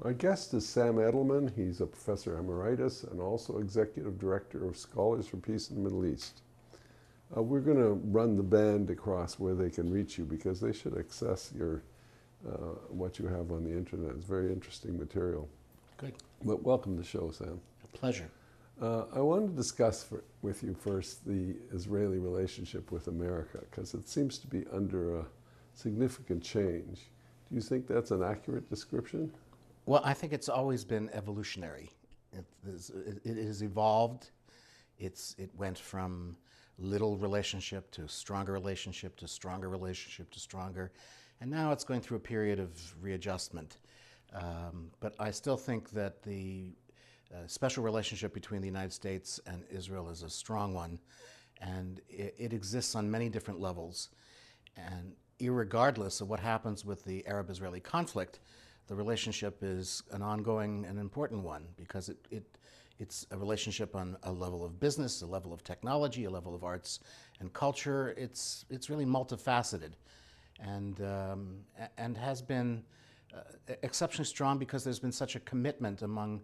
Our guest is Sam Edelman. He's a professor emeritus and also executive director of Scholars for Peace in the Middle East. We're going to run the band across where they can reach you because they should access your what you have on the internet. It's very interesting material. Good. But welcome to the show, Sam. A pleasure. I wanted to discuss with you first the Israeli relationship with America because it seems to be under a significant change. Do you think that's an accurate description? Well, I think it's always been evolutionary. It has evolved. It went from little relationship to stronger relationship to stronger relationship to stronger, and now it's going through a period of readjustment. But I still think that the special relationship between the United States and Israel is a strong one, and it exists on many different levels. And irregardless of what happens with the Arab-Israeli conflict, the relationship is an ongoing and important one because it's a relationship on a level of business, a level of technology, a level of arts and culture. It's really multifaceted, and has been exceptionally strong because there's been such a commitment among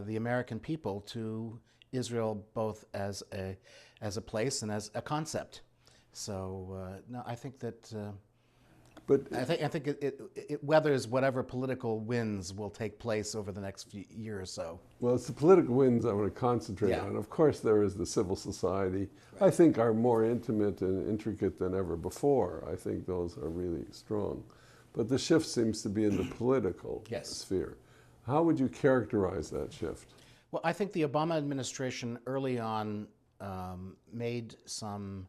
the American people to Israel, both as a place and as a concept. So no, I think that. But I think it weathers whatever political winds will take place over the next year or so. Well, it's the political winds I want to concentrate on. Of course, there is the civil society. Right. I think are more intimate and intricate than ever before. I think those are really strong. But the shift seems to be in the political sphere. How would you characterize that shift? Well, I think the Obama administration early on made some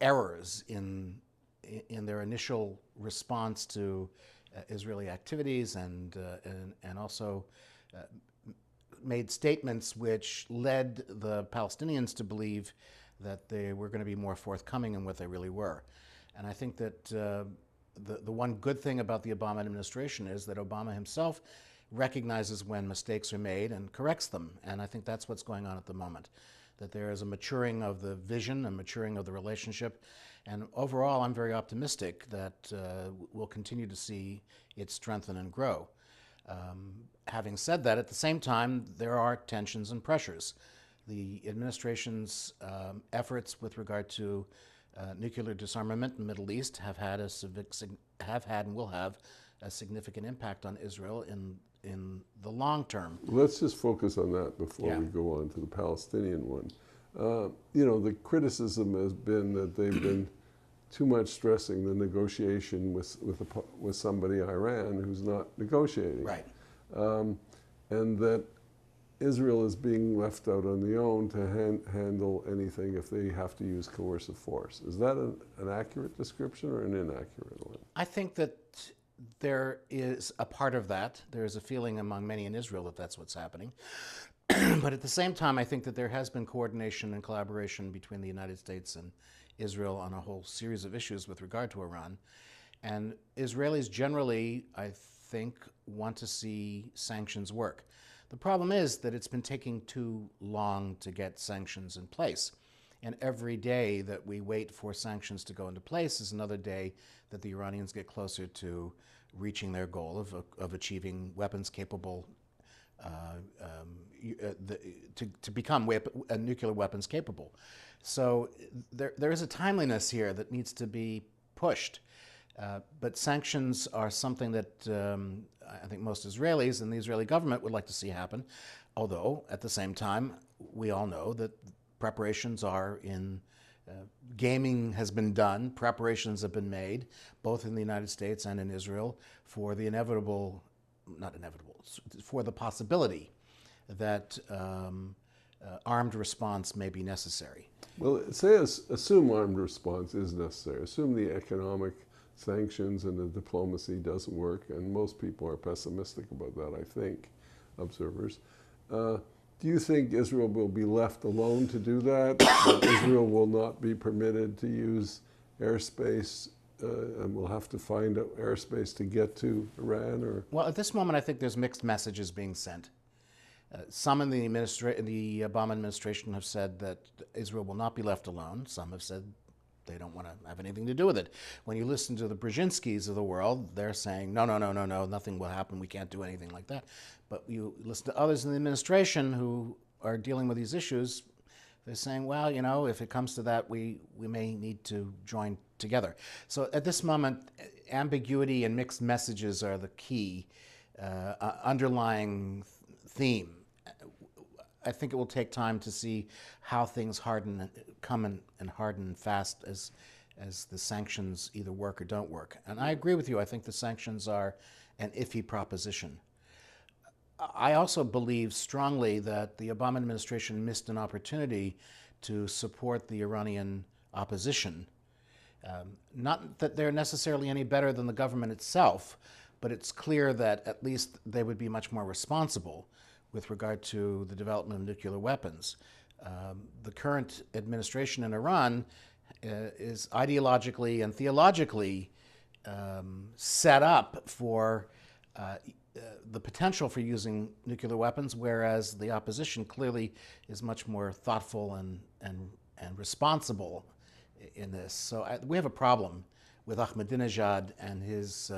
errors in their initial response to Israeli activities, and also made statements which led the Palestinians to believe that they were going to be more forthcoming than what they really were. And I think that the one good thing about the Obama administration is that Obama himself recognizes when mistakes are made and corrects them. And I think that's what's going on at the moment, that there is a maturing of the vision, a maturing of the relationship. And overall, I'm very optimistic that we'll continue to see it strengthen and grow. Having said that, at the same time, there are tensions and pressures. The administration's efforts with regard to nuclear disarmament in the Middle East have had and will have a significant impact on Israel in the long term. Let's just focus on that before we go on to the Palestinian one. You know, the criticism has been that they've been too much stressing the negotiation with somebody, Iran, who's not negotiating. Right. And that Israel is being left out on their own to handle anything if they have to use coercive force. Is that an accurate description or an inaccurate one? I think that there is a part of that. There is a feeling among many in Israel that that's what's happening. But at the same time, I think that there has been coordination and collaboration between the United States and Israel on a whole series of issues with regard to Iran. And Israelis generally, I think, want to see sanctions work. The problem is that it's been taking too long to get sanctions in place. And every day that we wait for sanctions to go into place is another day that the Iranians get closer to reaching their goal of achieving weapons-capable, to become nuclear weapons capable. So there is a timeliness here that needs to be pushed. But sanctions are something that I think most Israelis and the Israeli government would like to see happen, although at the same time, we all know that preparations are in, gaming has been done, preparations have been made, both in the United States and in Israel, for the for the possibility that armed response may be necessary. Well, assume armed response is necessary. Assume the economic sanctions and the diplomacy doesn't work, and most people are pessimistic about that, I think, observers. Do you think Israel will be left alone to do that? That Israel will not be permitted to use airspace and will have to find airspace to get to Iran? Or? Well, at this moment, I think there's mixed messages being sent. Some in the Obama administration have said that Israel will not be left alone. Some have said They don't want to have anything to do with it. When you listen to the Brzezinskis of the world, they're saying, no, nothing will happen. We can't do anything like that. But you listen to others in the administration who are dealing with these issues, they're saying, well, if it comes to that, we may need to join together. So at this moment, ambiguity and mixed messages are the key underlying theme. I think it will take time to see how things come and harden fast as the sanctions either work or don't work. And I agree with you. I think the sanctions are an iffy proposition. I also believe strongly that the Obama administration missed an opportunity to support the Iranian opposition. Not that they're necessarily any better than the government itself, but it's clear that at least they would be much more responsible with regard to the development of nuclear weapons. The current administration in Iran is ideologically and theologically set up for the potential for using nuclear weapons, whereas the opposition clearly is much more thoughtful and responsible in this. So we have a problem with Ahmadinejad and his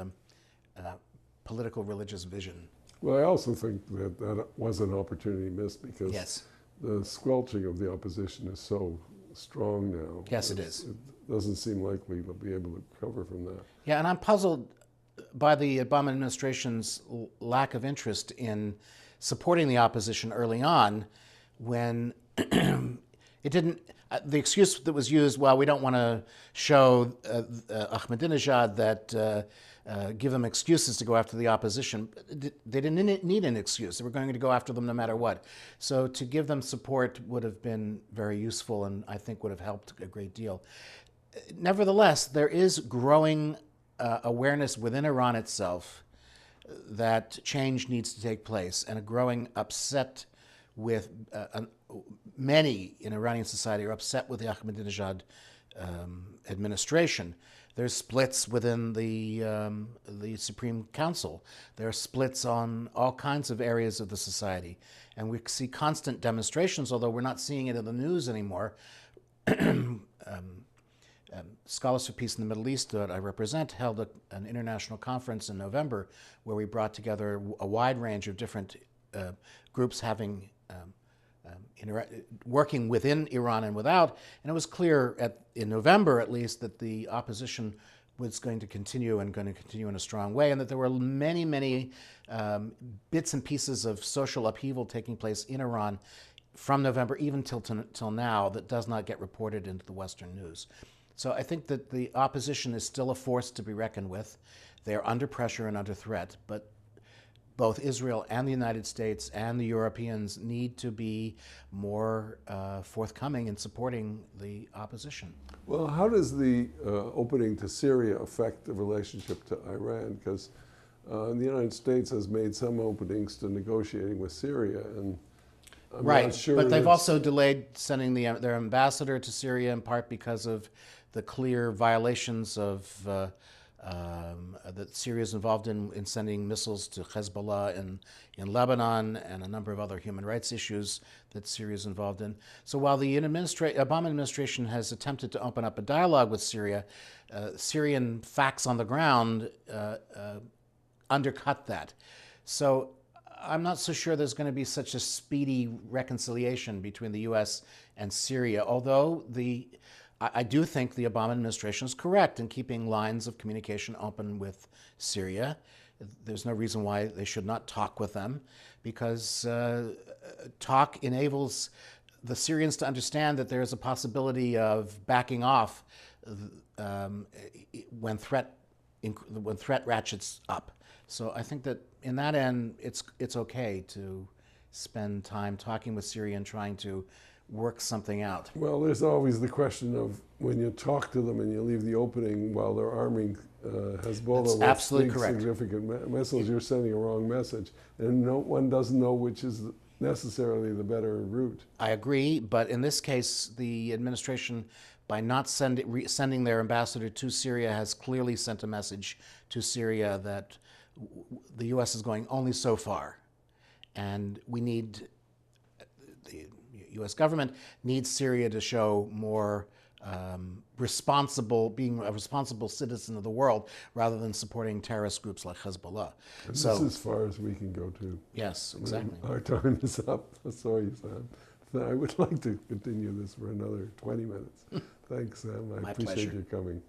political religious vision. Well, I also think that was an opportunity missed because Yes. the squelching of the opposition is so strong now. Yes, it is. It doesn't seem likely they'll be able to recover from that. Yeah, and I'm puzzled by the Obama administration's lack of interest in supporting the opposition early on when it didn't. The excuse that was used, well, we don't want to show Ahmadinejad that give them excuses to go after the opposition. They didn't need an excuse. They were going to go after them no matter what. So to give them support would have been very useful and I think would have helped a great deal. Nevertheless, there is growing awareness within Iran itself that change needs to take place and a growing upset with many in Iranian society are upset with the Ahmadinejad administration. There's splits within the Supreme Council. There are splits on all kinds of areas of the society. And we see constant demonstrations, although we're not seeing it in the news anymore. Scholars for Peace in the Middle East that I represent held an international conference in November where we brought together a wide range of different groups having working within Iran and without, and it was clear in November at least that the opposition was going to continue in a strong way, and that there were many bits and pieces of social upheaval taking place in Iran from November even till now that does not get reported into the Western news. So I think that the opposition is still a force to be reckoned with. They're under pressure and under threat, but both Israel and the United States and the Europeans need to be more forthcoming in supporting the opposition. Well, how does the opening to Syria affect the relationship to Iran? Because the United States has made some openings to negotiating with Syria, and I'm not sure. But they've also delayed sending their ambassador to Syria in part because of the clear violations of that Syria is involved in sending missiles to Hezbollah in Lebanon and a number of other human rights issues that Syria is involved in. So while the Obama administration has attempted to open up a dialogue with Syria, Syrian facts on the ground undercut that. So I'm not so sure there's going to be such a speedy reconciliation between the U.S. and Syria, although I do think the Obama administration is correct in keeping lines of communication open with Syria. There's no reason why they should not talk with them, because talk enables the Syrians to understand that there's a possibility of backing off when threat ratchets up. So I think that in that end, it's okay to spend time talking with Syria and trying to work something out. Well, there's always the question of when you talk to them and you leave the opening while they're arming Hezbollah That's with big, correct. significant missiles, you're sending a wrong message. And one doesn't know which is necessarily the better route. I agree, but in this case, the administration, by not sending their ambassador to Syria, has clearly sent a message to Syria that the U.S. is going only so far. And the U.S. government needs Syria to show more being a responsible citizen of the world, rather than supporting terrorist groups like Hezbollah. And So, this is as far as we can go to. yes, exactly. Our time is up. Sorry, Sam. I would like to continue this for another 20 minutes. Thanks, Sam. I My appreciate pleasure. your coming.